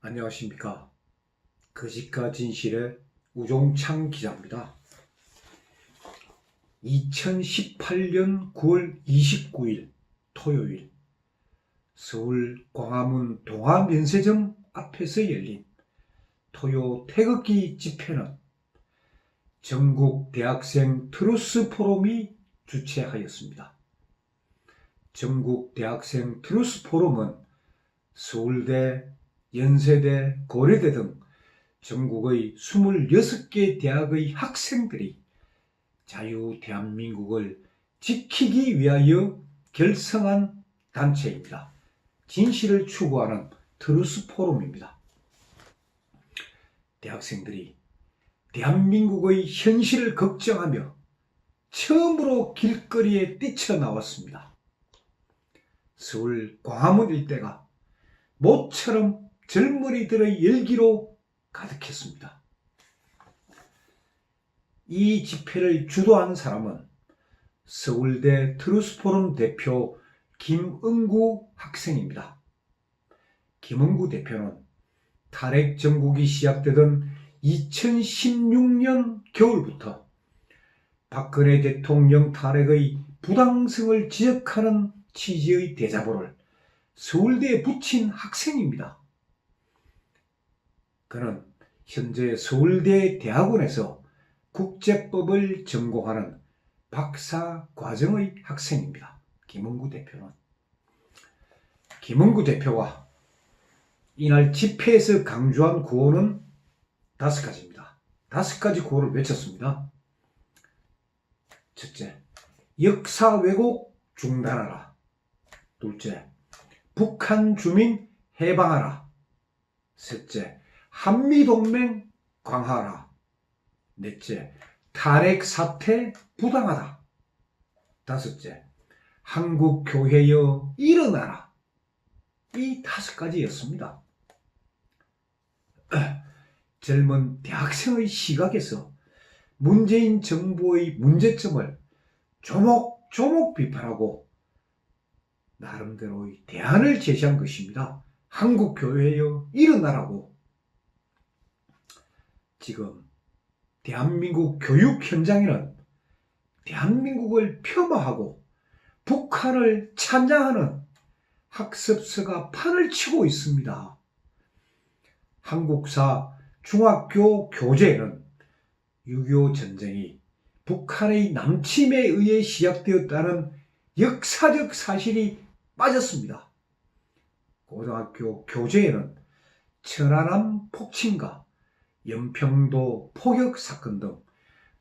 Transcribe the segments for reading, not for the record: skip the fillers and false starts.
안녕하십니까. 거짓과 진실의 우종창 기자입니다. 2018년 9월 29일 토요일 서울 광화문 동아면세점 앞에서 열린 토요 태극기 집회는 전국 대학생 트루스 포럼이 주최하였습니다. 전국 대학생 트루스 포럼은 서울대, 연세대, 고려대 등 전국의 26개 대학의 학생들이 자유 대한민국을 지키기 위하여 결성한 단체입니다. 진실을 추구하는 트루스 포럼입니다. 대학생들이 대한민국의 현실을 걱정하며 처음으로 길거리에 뛰쳐나왔습니다. 서울 광화문 일대가 모처럼 젊은이들의 열기로 가득했습니다. 이 집회를 주도한 사람은 서울대 트루스포럼 대표 김은구 학생입니다. 김은구 대표는 탈핵 정국이 시작되던 2016년 겨울부터 박근혜 대통령 탈핵의 부당성을 지적하는 취지의 대자보를 서울대에 붙인 학생입니다. 그는 현재 서울대 대학원에서 국제법을 전공하는 박사 과정의 학생입니다. 김은구 대표와 이날 집회에서 강조한 구호는 5가지입니다. 5가지 구호를 외쳤습니다. 첫째, 역사 왜곡 중단하라. 둘째, 북한 주민 해방하라. 셋째, 한미동맹 강화하라. 넷째, 탈핵 사태 부당하다. 다섯째, 한국교회여 일어나라. 이 5가지였습니다. 젊은 대학생의 시각에서 문재인 정부의 문제점을 조목조목 비판하고 나름대로의 대안을 제시한 것입니다. 한국교회여 일어나라고. 지금 대한민국 교육 현장에는 대한민국을 폄하하고 북한을 찬양하는 학습서가 판을 치고 있습니다. 한국사 중학교 교재에는 6.25 전쟁이 북한의 남침에 의해 시작되었다는 역사적 사실이 빠졌습니다. 고등학교 교재에는 천안함 폭침과 연평도 포격 사건 등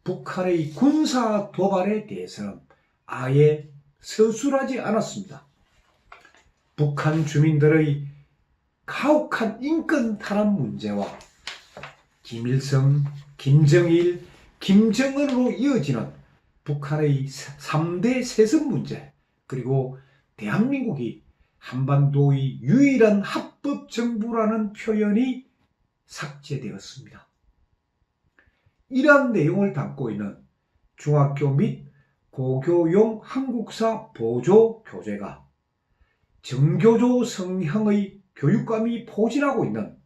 북한의 군사 도발에 대해서는 아예 서술하지 않았습니다. 북한 주민들의 가혹한 인권 탄압 문제와 김일성, 김정일, 김정은으로 이어지는 북한의 3대 세습 문제, 그리고 대한민국이 한반도의 유일한 합법 정부라는 표현이 삭제되었습니다. 이러한 내용을 담고 있는 중학교 및 고교용 한국사 보조 교재가 정교조 성향의 교육감이 포진하고 있는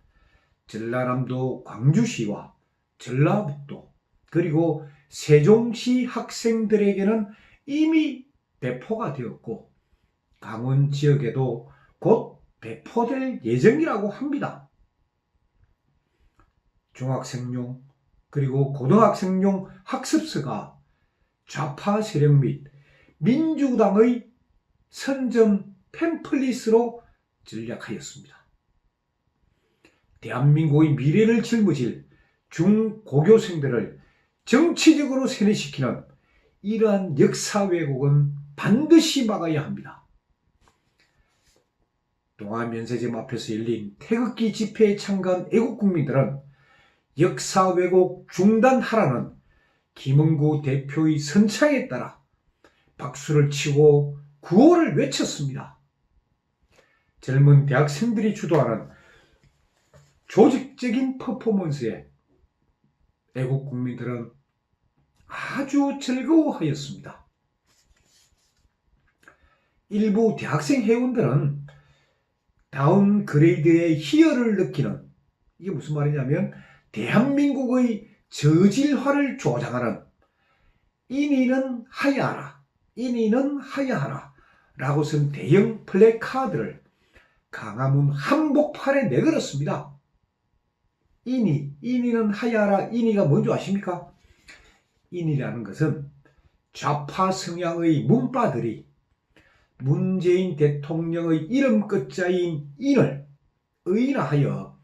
전라남도 광주시와 전라북도 그리고 세종시 학생들에게는 이미 배포가 되었고 강원 지역에도 곧 배포될 예정이라고 합니다. 중학생용 그리고 고등학생용 학습서가 좌파 세력 및 민주당의 선전 팸플릿으로 전략하였습니다. 대한민국의 미래를 짊어질 중고교생들을 정치적으로 세뇌시키는 이러한 역사 왜곡은 반드시 막아야 합니다. 동아면세점 앞에서 열린 태극기 집회에 참가한 애국국민들은 역사 왜곡 중단하라는 김은구 대표의 선창에 따라 박수를 치고 구호를 외쳤습니다. 젊은 대학생들이 주도하는 조직적인 퍼포먼스에 애국국민들은 아주 즐거워하였습니다. 일부 대학생 회원들은 다운그레이드의 희열을 느끼는 이게 무슨 말이냐면 대한민국의 저질화를 조장하는 인인은 하야하라, 인인은 하야하라 라고 쓴 대형 플래카드를 강화문 한복판에 내걸었습니다. 인이는 하야하라. 인이가 뭔지 아십니까? 인이라는 것은 좌파 성향의 문파들이 문재인 대통령의 이름 끝자인 인을 의인화하여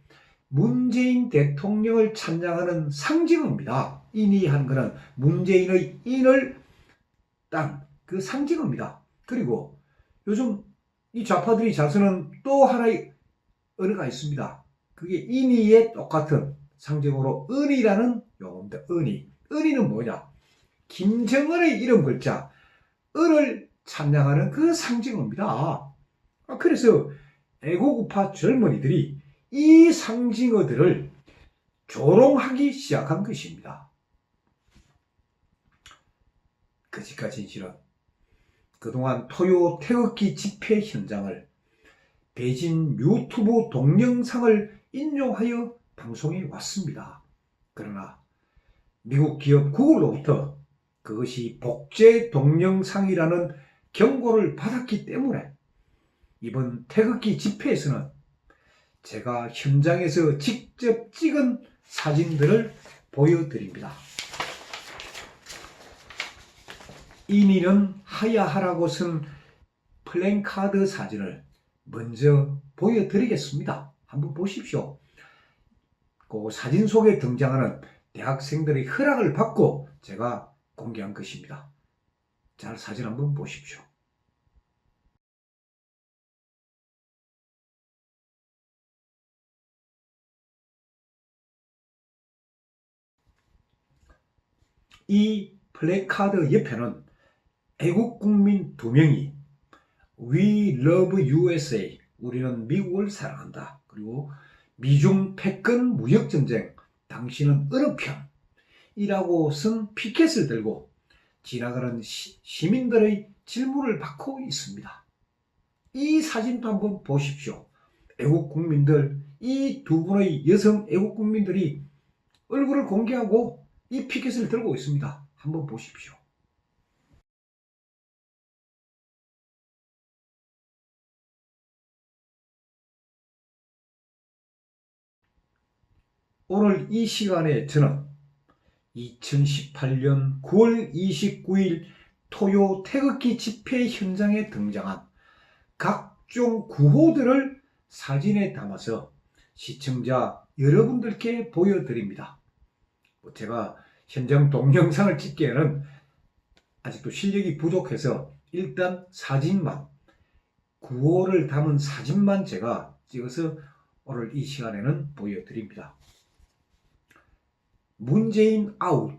문재인 대통령을 찬양하는 상징어입니다. 인이 하는 것은 문재인의 인을 딴 그 상징어입니다. 그리고 요즘 이 좌파들이 잘 쓰는 또 하나의 언어가 있습니다. 그게 인이의 똑같은 상징어로 은이라는 용어입니다. 은이. 은이는 뭐냐? 김정은의 이름 글자 은을 찬양하는 그 상징어입니다. 그래서 애국우파 젊은이들이 이 상징어들을 조롱하기 시작한 것입니다. 그지가 진실은 그동안 토요 태극기 집회 현장을 배진 유튜브 동영상을 인용하여 방송해 왔습니다. 그러나 미국 기업 구글로부터 그것이 복제 동영상이라는 경고를 받았기 때문에 이번 태극기 집회에서는 제가 현장에서 직접 찍은 사진들을 보여드립니다. 인이는 하야하라고 쓴 플랜카드 사진을 먼저 보여드리겠습니다. 한번 보십시오. 그 사진 속에 등장하는 대학생들의 허락을 받고 제가 공개한 것입니다. 잘 사진 한번 보십시오. 이 플래카드 옆에는 애국국민 2명이 We love USA, 우리는 미국을 사랑한다. 그리고 미중 패권 무역전쟁, 당신은 어느 편이라고 쓴 피켓을 들고 지나가는 시민들의 질문을 받고 있습니다. 이 사진도 한번 보십시오. 애국국민들, 이 두 분의 여성 애국국민들이 얼굴을 공개하고 이 피켓을 들고 있습니다. 한번 보십시오. 오늘 이 시간에 저는 2018년 9월 29일 토요 태극기 집회 현장에 등장한 각종 구호들을 사진에 담아서 시청자 여러분들께 보여드립니다. 제가 현장 동영상을 찍기에는 아직도 실력이 부족해서 일단 사진만, 구호를 담은 사진만 제가 찍어서 오늘 이 시간에는 보여드립니다. 문재인 아웃.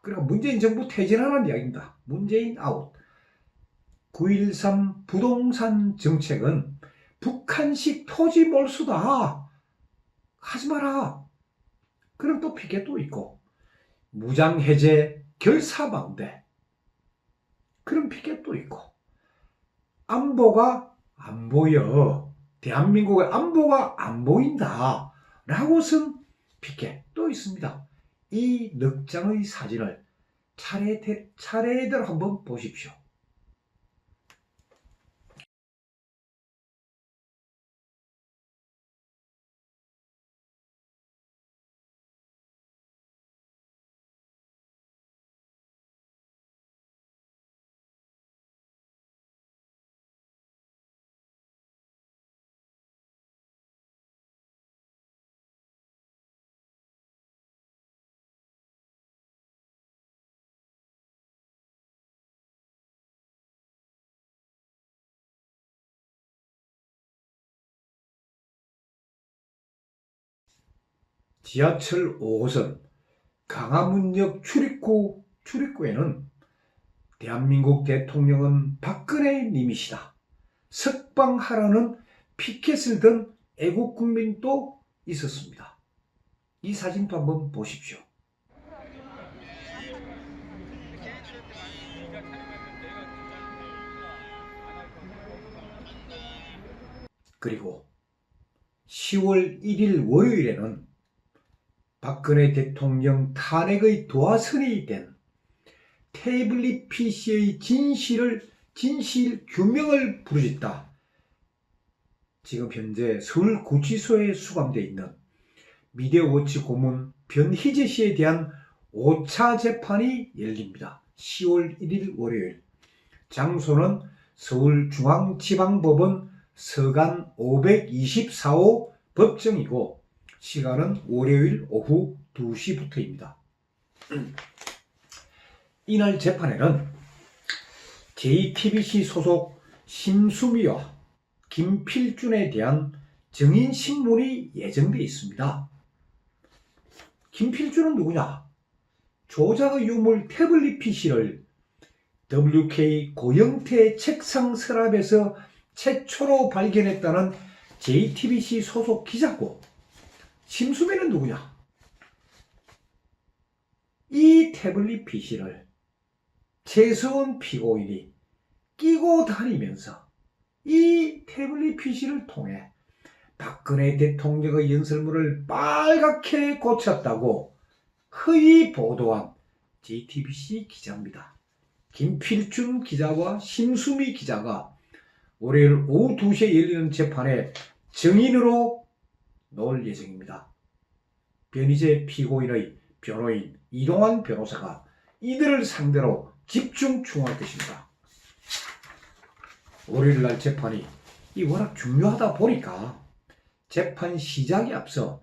그러니까 문재인 정부 퇴진하라는 이야기입니다. 문재인 아웃. 9.13 부동산 정책은 북한식 토지 몰수다. 하지 마라. 그럼 또 피켓도 있고, 무장해제 결사방대. 그런 피켓도 있고, 안보가 안 보여. 대한민국의 안보가 안 보인다. 라고 쓴 피켓도 있습니다. 이 넉 장의 사진을 차례대로 한번 보십시오. 지하철 5호선 강화문역 출입구에는 대한민국 대통령은 박근혜 님이시다. 석방하라는 피켓을 든 애국국민도 있었습니다. 이 사진도 한번 보십시오. 그리고 10월 1일 월요일에는 박근혜 대통령 탄핵의 도화선이 된 태블릿 PC의 진실 규명을 부르짖다. 지금 현재 서울구치소에 수감되어 있는 미디어워치 고문 변희재 씨에 대한 5차 재판이 열립니다. 10월 1일 월요일. 장소는 서울중앙지방법원 서간 524호 법정이고 시간은 월요일 오후 2시부터입니다. 이날 재판에는 JTBC 소속 심수미와 김필준에 대한 증인신문이 예정되어 있습니다. 김필준은 누구냐? 조작의 유물 태블릿 PC를 WK 고영태 책상 서랍에서 최초로 발견했다는 JTBC 소속 기자고, 심수미는 누구냐? 이 태블릿 PC를 최수원 피고인이 끼고 다니면서 이 태블릿 PC를 통해 박근혜 대통령의 연설문을 빨갛게 고쳤다고 허위 보도한 JTBC 기자입니다. 김필준 기자와 심수미 기자가 월요일 오후 2시에 열리는 재판에 증인으로 나올 예정입니다. 변희재 피고인의 변호인 이동환 변호사가 이들을 상대로 집중 충원할 것입니다. 월요일날 재판이 워낙 중요하다 보니까 재판 시작에 앞서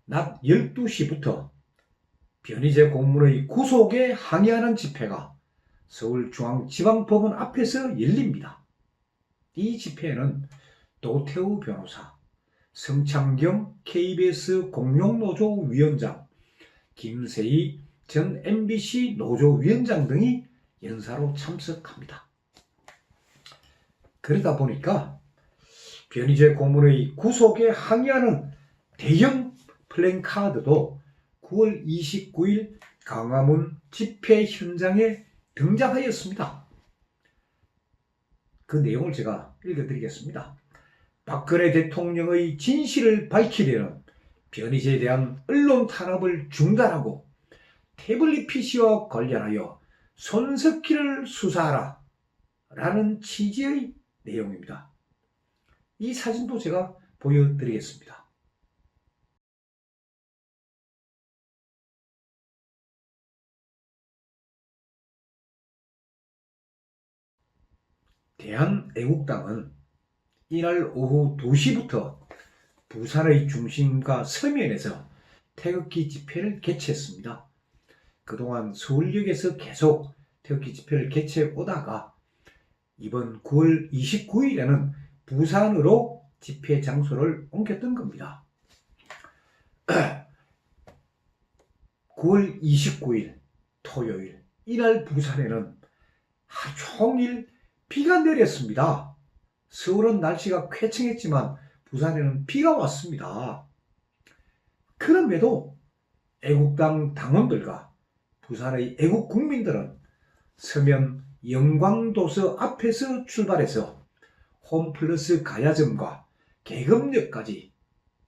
낮 12시부터 변희재 고문의 구속에 항의하는 집회가 서울중앙지방법원 앞에서 열립니다. 이 집회에는 노태우 변호사, 성창경 KBS 공룡노조 위원장, 김세희 전 MBC 노조위원장 등이 연사로 참석합니다. 그러다 보니까 변희재 고문의 구속에 항의하는 대형 플랜카드도 9월 29일 광화문 집회 현장에 등장하였습니다. 그 내용을 제가 읽어드리겠습니다. 박근혜 대통령의 진실을 밝히려는 변희재에 대한 언론 탄압을 중단하고 태블릿 PC와 관련하여 손석희를 수사하라 라는 취지의 내용입니다. 이 사진도 제가 보여드리겠습니다. 대한애국당은 이날 오후 2시부터 부산의 중심가 서면에서 태극기 집회를 개최했습니다. 그동안 서울역에서 계속 태극기 집회를 개최해 오다가 이번 9월 29일에는 부산으로 집회 장소를 옮겼던 겁니다. 9월 29일 토요일, 이날 부산에는 하루 종일 비가 내렸습니다. 서울은 날씨가 쾌청했지만 부산에는 비가 왔습니다. 그럼에도 애국당 당원들과 부산의 애국 국민들은 서면 영광도서 앞에서 출발해서 홈플러스 가야점과 계급역까지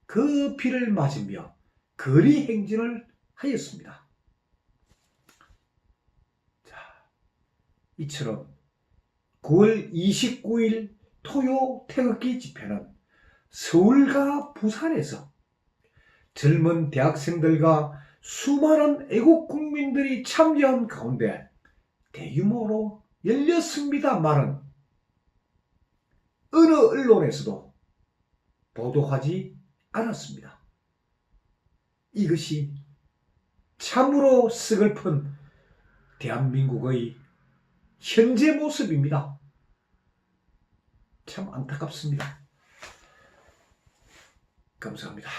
그 비를 맞으며 거리 행진을 하였습니다. 자, 이처럼 9월 29일 토요 태극기 집회는 서울과 부산에서 젊은 대학생들과 수많은 애국 국민들이 참여한 가운데 대규모로 열렸습니다만은 어느 언론에서도 보도하지 않았습니다. 이것이 참으로 서글픈 대한민국의 현재 모습입니다. 참 안타깝습니다. 감사합니다.